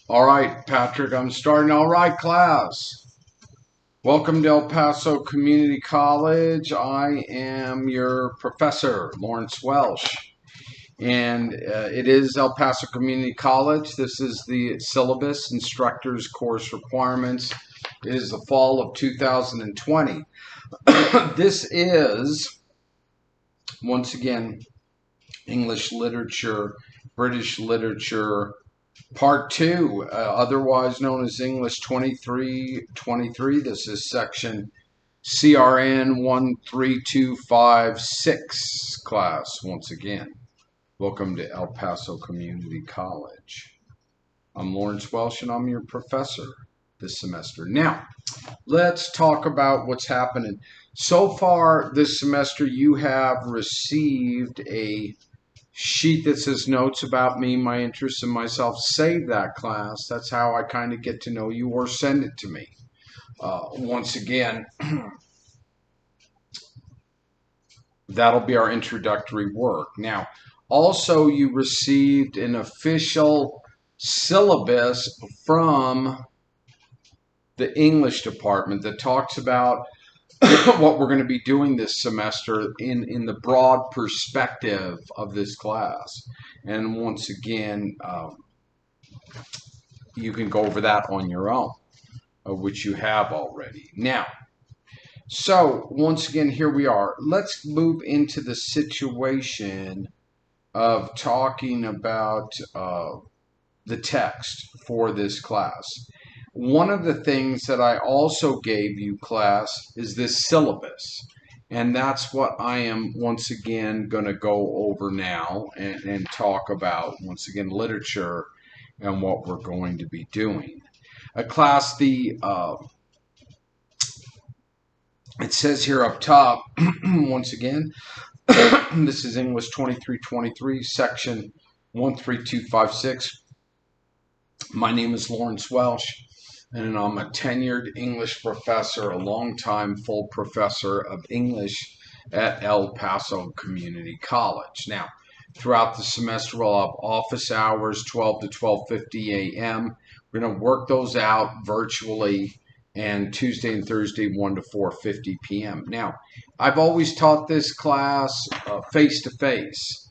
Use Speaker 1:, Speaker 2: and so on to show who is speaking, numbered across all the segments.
Speaker 1: All right, Patrick, I'm starting. All right, class. Welcome to El Paso Community College. I am your professor, Lawrence Welsh, and it is El Paso Community College. This is the syllabus, instructors, course requirements. It is the fall of 2020. This is, once again, English literature, British literature, Part 2, otherwise known as English 2323. This is section CRN 13256 class. Once again, welcome to El Paso Community College. I'm Lawrence Welsh and I'm your professor this semester. Now, let's talk about what's happening. So far this semester, you have received a sheet that says notes about me, my interests, and myself. Save that, class. That's how I kind of get to know you, or send it to me. Once again, that'll be our introductory work. Now, also you received an official syllabus from the English department that talks about what we're going to be doing this semester in the broad perspective of this class. And once again, you can go over that on your own, which you have already. Now, so once again, here we are. Let's move into the situation of talking about the text for this class. One of the things that I also gave you, class, is this syllabus. And that's what I am, once again, going to go over now and talk about, once again, literature and what we're going to be doing. Class, it says here up top, once again, this is English 2323, section 13256. My name is Lawrence Welsh, and I'm a tenured English professor, a longtime full professor of English at El Paso Community College. Now, throughout the semester, we'll have office hours, 12 to 12:50 a.m. We're going to work those out virtually, and Tuesday and Thursday, 1 to 4:50 p.m. Now, I've always taught this class face-to-face.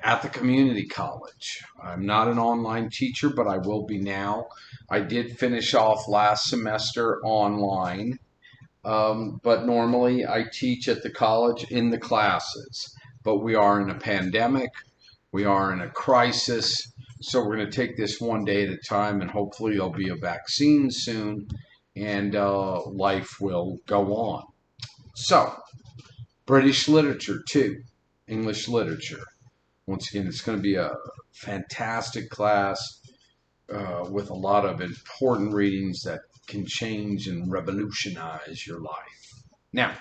Speaker 1: At the community college. I'm not an online teacher, but I will be now. I did finish off last semester online, but normally I teach at the college in the classes. But we are in a pandemic, we are in a crisis, so we're going to take this one day at a time, and hopefully there'll be a vaccine soon, and life will go on. So, British literature too, English literature. Once again, it's going to be a fantastic class with a lot of important readings that can change and revolutionize your life. Now,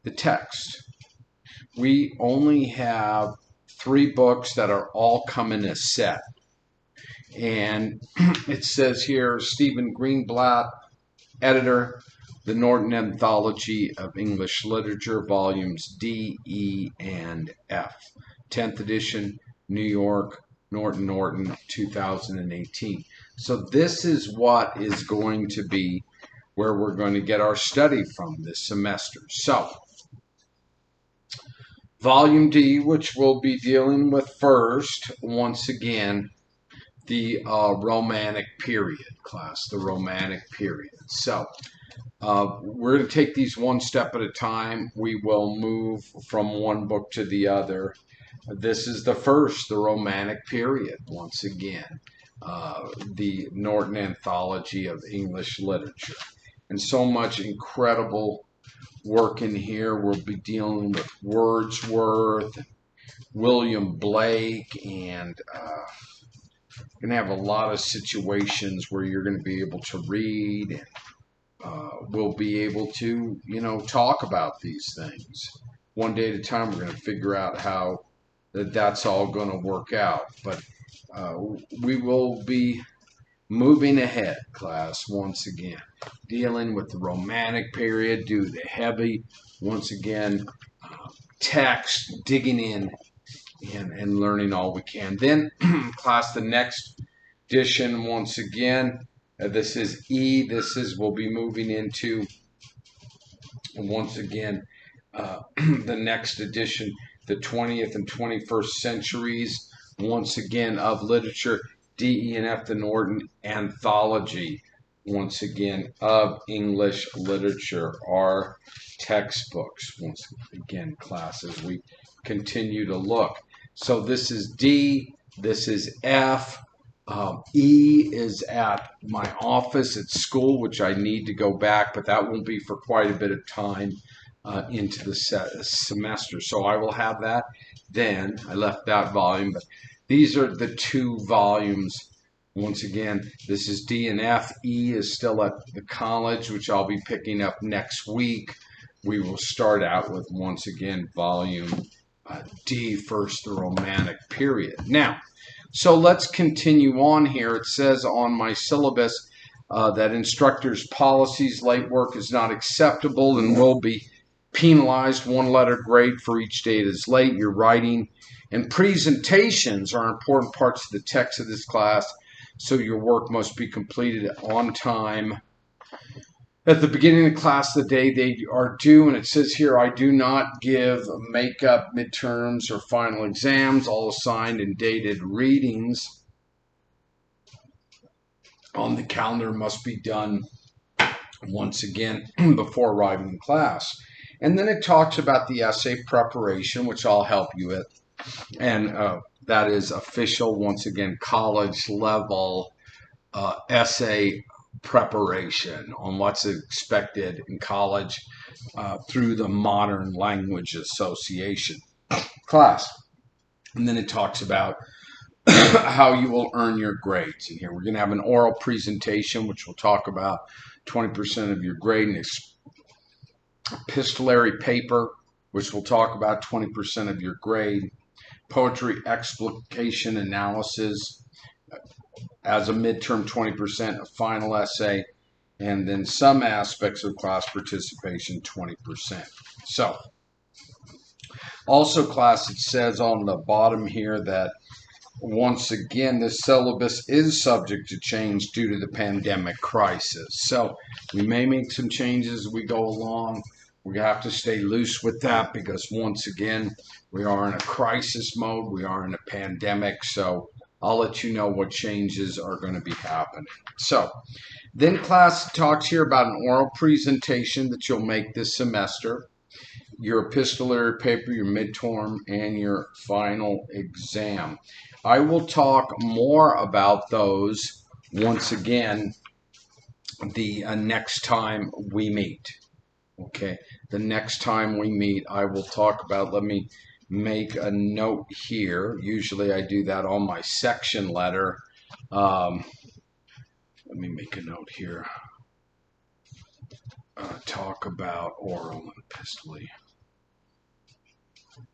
Speaker 1: the text. We only have 3 books that are all come in a set. And it says here, Stephen Greenblatt, editor, The Norton Anthology of English Literature, volumes D, E, and F. 10th edition, New York, Norton, 2018. So this is what is going to be where we're going to get our study from this semester. So, Volume D, which we'll be dealing with first, once again, the Romantic period, class, the Romantic period. So, we're going to take these one step at a time. We will move from one book to the other. This is the first, the Romantic period, once again, the Norton Anthology of English Literature. And so much incredible work in here. We'll be dealing with Wordsworth, William Blake, and going to have a lot of situations where you're going to be able to read, and we'll be able to, talk about these things. One day at a time, we're going to figure out how that's all going to work out. But we will be moving ahead, class, once again. Dealing with the Romantic period, do the heavy, once again, text, digging in and learning all we can. Then, class, the next edition, once again, this is E. We'll be moving into, once again, the next edition, the 20th and 21st centuries, once again, of literature. D, E, and F, the Norton Anthology, once again, of English literature, our textbooks, once again, class, as we continue to look. So this is D, this is F. E is at my office at school, which I need to go back, but that won't be for quite a bit of time into the semester. So I will have that then. I left that volume, but these are the two volumes. Once again, this is D and F. E is still at the college, which I'll be picking up next week. We will start out with, once again, volume D, first, the Romantic period. Now, so let's continue on here. It says on my syllabus that instructors' policies, late work is not acceptable and will be penalized, 1 letter grade for each day it is late. Your writing and presentations are important parts of the text of this class, so your work must be completed on time at the beginning of the class the day they are due. And it says here, I do not give makeup, midterms, or final exams. All assigned and dated readings on the calendar must be done, once again, before arriving in class. And then it talks about the essay preparation, which I'll help you with. And that is official, once again, college level essay preparation on what's expected in college through the Modern Language Association class. And then it talks about how you will earn your grades. And here we're going to have an oral presentation, which will talk about 20% of your grade, and epistolary paper, which will talk about 20% of your grade, poetry explication analysis as a midterm 20%, a final essay, and then some aspects of class participation 20%. So, also class, it says on the bottom here that once again, this syllabus is subject to change due to the pandemic crisis. So we may make some changes as we go along. We have to stay loose with that because, once again, we are in a crisis mode. We are in a pandemic. So I'll let you know what changes are going to be happening. So then class talks here about an oral presentation that you'll make this semester, your epistolary paper, your midterm, and your final exam. I will talk more about those, once again, the next time we meet. Okay, the next time we meet, I will talk about, let me make a note here. Usually I do that on my section letter. Let me make a note here. Talk about oral and epistolary.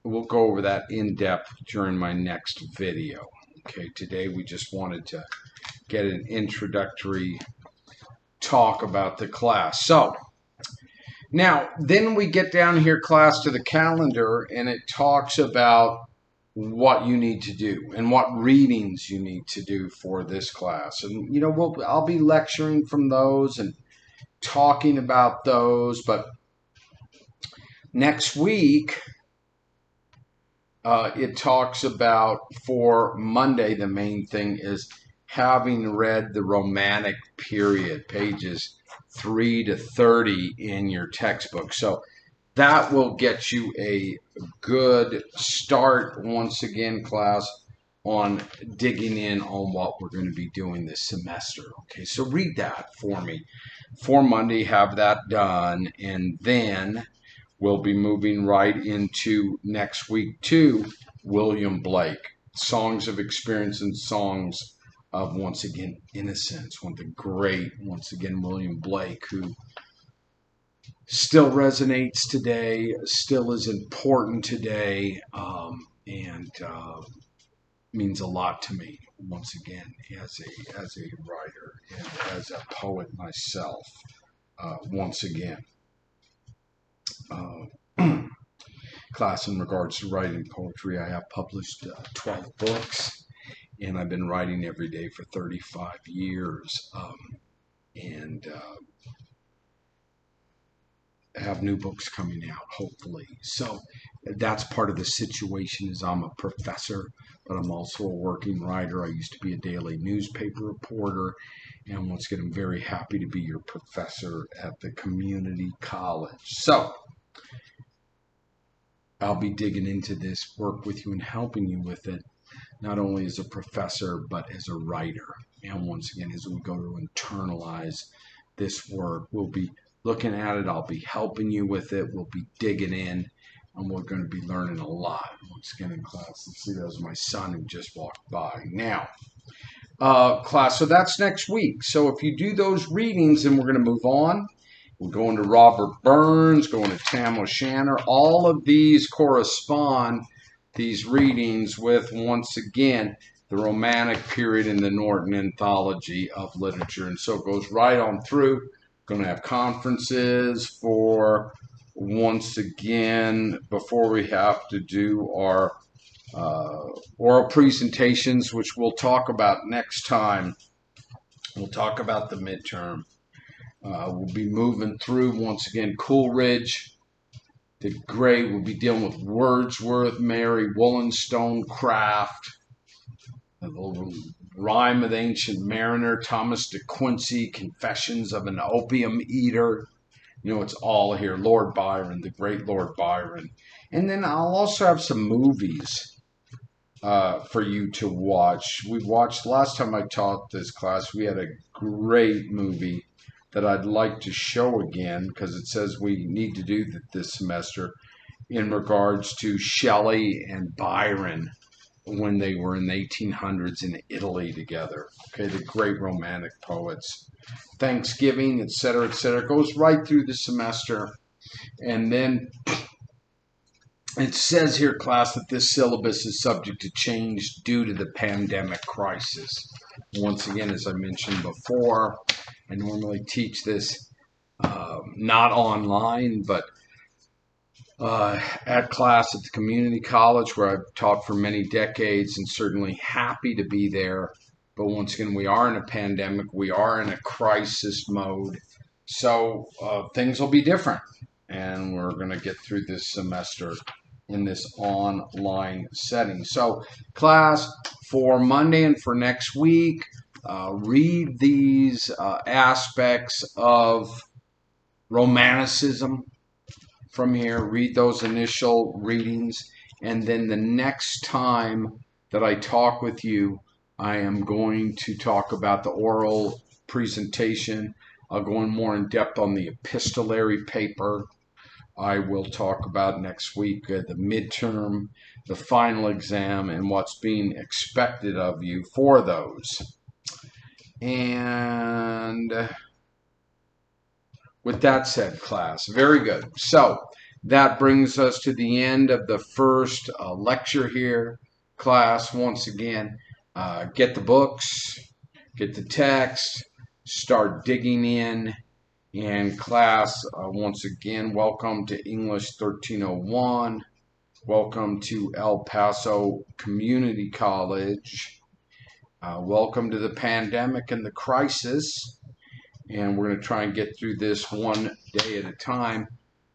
Speaker 1: We'll go over that in depth during my next video. Okay, today we just wanted to get an introductory talk about the class. So, now, then we get down here, class, to the calendar, and it talks about what you need to do and what readings you need to do for this class. And, you know, I'll be lecturing from those and talking about those, but next week, it talks about, for Monday, the main thing is having read the Romantic period, pages 3 to 30 in your textbook. So that will get you a good start, once again, class, on digging in on what we're going to be doing this semester. Okay, so read that for me for Monday, have that done, and then we'll be moving right into next week to William Blake, Songs of Experience and Songs of, once again, Innocence. One of the great, once again, William Blake, who still resonates today, still is important today, and means a lot to me, once again, as a writer and as a poet myself, once again. class, in regards to writing poetry, I have published 12 books, and I've been writing every day for 35 years, and have new books coming out, hopefully. So that's part of the situation. Is I'm a professor, but I'm also a working writer. I used to be a daily newspaper reporter, and once again, I'm very happy to be your professor at the community college. So I'll be digging into this work with you and helping you with it, not only as a professor, but as a writer. And once again, as we go to internalize this work, we'll be looking at it. I'll be helping you with it. We'll be digging in, and we're going to be learning a lot. Once again, in class, let's see, that was my son who just walked by. Now, class, so that's next week. So if you do those readings, then we're going to move on. We're going to Robert Burns, going to Tam O'Shanter. All of these correspond, these readings, with, once again, the Romantic period in the Norton Anthology of Literature. And so it goes right on through. Going to have conferences for, once again, before we have to do our oral presentations, which we'll talk about next time. We'll talk about the midterm. We'll be moving through, once again, Coleridge, the Great. We'll be dealing with Wordsworth, Mary Wollstonecraft, the Rime of the Ancient Mariner, Thomas de Quincey, Confessions of an Opium Eater. You know, it's all here. Lord Byron, the great Lord Byron. And then I'll also have some movies for you to watch. We watched, last time I taught this class, we had a great movie that I'd like to show again, because it says we need to do this semester, in regards to Shelley and Byron when they were in the 1800s in Italy together. Okay, the great Romantic poets. Thanksgiving, etc., etc. It goes right through the semester. And then it says here, class, that this syllabus is subject to change due to the pandemic crisis. Once again, as I mentioned before, I normally teach this not online, but at class at the community college, where I've taught for many decades, and certainly happy to be there. But once again, we are in a pandemic. We are in a crisis mode. So things will be different. And we're going to get through this semester in this online setting. So class, for Monday and for next week, read these aspects of Romanticism from here. Read those initial readings. And then the next time that I talk with you, I am going to talk about the oral presentation. I'll go in more in depth on the epistolary paper. I will talk about next week the midterm, the final exam, and what's being expected of you for those. And with that said, class, very good. So that brings us to the end of the first lecture here. Class, once again, get the books, get the text, start digging in. And class, once again, welcome to English 1301. Welcome to El Paso Community College. Welcome to the pandemic and the crisis. And we're going to try and get through this one day at a time.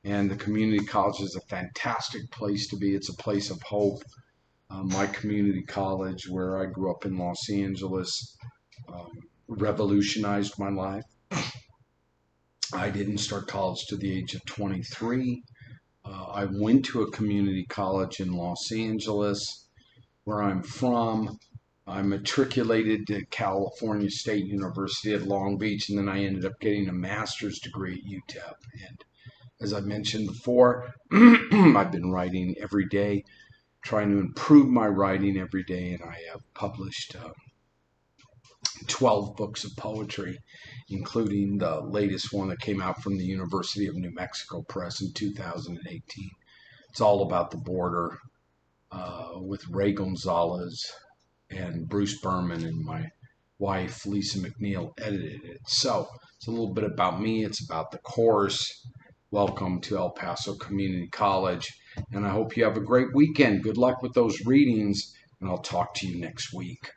Speaker 1: And the community college is a fantastic place to be. It's a place of hope. My community college, where I grew up in Los Angeles, revolutionized my life. I didn't start college to the age of 23. I went to a community college in Los Angeles, where I'm from. I matriculated to California State University at Long Beach, and then I ended up getting a master's degree at UTEP. And as I mentioned before, I've been writing every day, trying to improve my writing every day, and I have published 12 books of poetry, including the latest one that came out from the University of New Mexico Press in 2018. It's all about the border, with Ray Gonzalez and Bruce Berman, and my wife Lisa McNeil edited it. So it's a little bit about me. It's about the course. Welcome to El Paso Community College. And I hope you have a great weekend. Good luck with those readings, and I'll talk to you next week.